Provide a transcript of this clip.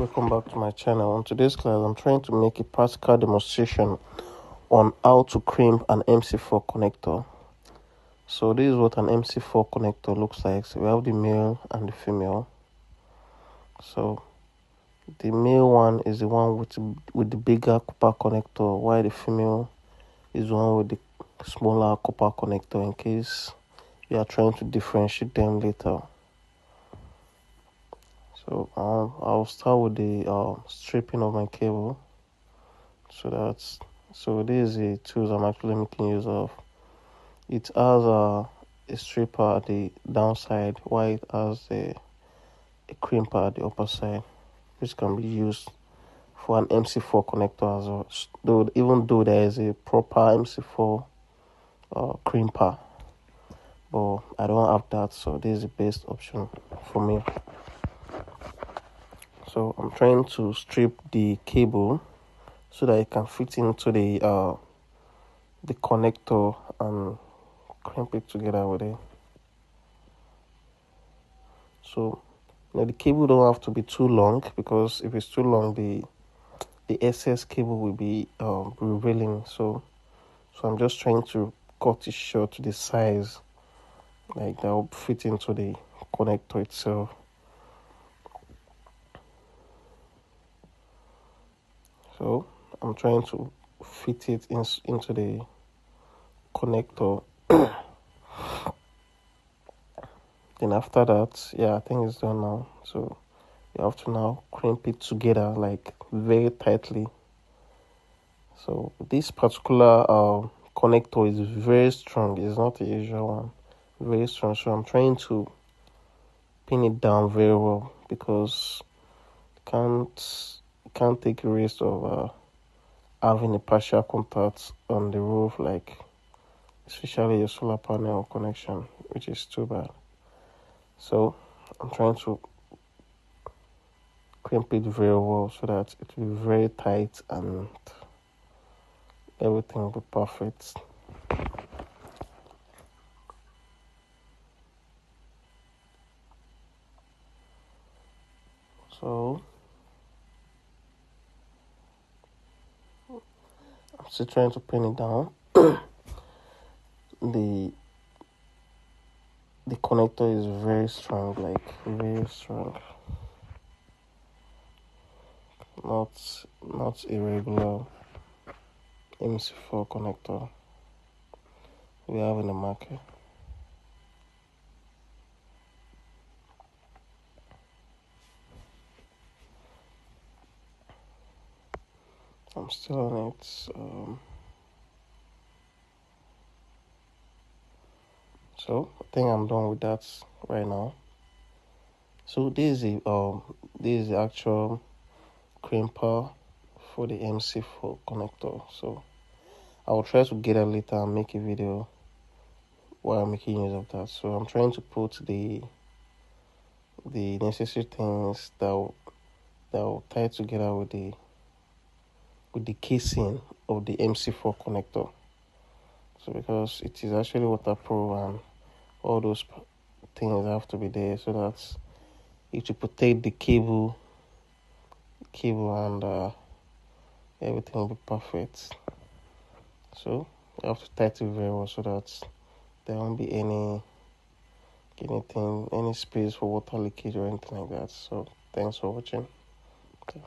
Welcome back to my channel. On today's class, I'm trying to make a practical demonstration on how to crimp an MC4 connector. So this is what an MC4 connector looks like. So we have the male and the female. So the male one is the one with the bigger copper connector, while the female is the one with the smaller copper connector, in case you are trying to differentiate them later. So I'll start with the stripping of my cable. So this is the tools I'm actually making use of. It has a stripper at the downside, while it has a crimper at the upper side, which can be used for an MC4 connector as well. Even though there is a proper MC4 crimper, but I don't have that, so this is the best option for me. So I'm trying to strip the cable so that it can fit into the connector and crimp it together with it. So now the cable don't have to be too long, because if it's too long, the excess cable will be revealing. So I'm just trying to cut it short to the size like that will fit into the connector itself. So I'm trying to fit it into the connector. Then after that, I think it's done now. So you have to now crimp it together like very tightly. So this particular connector is very strong. It's not the usual one. Very strong. So I'm trying to pin it down very well, because can't take a risk of having a partial contact on the roof, like especially a solar panel connection, which is too bad. So I'm trying to crimp it very well so that it will be very tight and everything will be perfect. So I'm still trying to pin it down. The connector is very strong, like very strong. Not a regular MC4 connector we have in the market. I'm still on it. So I think I'm done with that right now. So this is the actual crimper for the MC4 connector. So I will try to get it later and make a video while I'm making use of that. So I'm trying to put the necessary things that will tie together with the casing of the MC4 connector. So because it is actually waterproof and all those things have to be there, so that it will protect the cable and everything will be perfect. So you have to tighten it very well so that there won't be any space for water leakage or anything like that. So thanks for watching. Okay.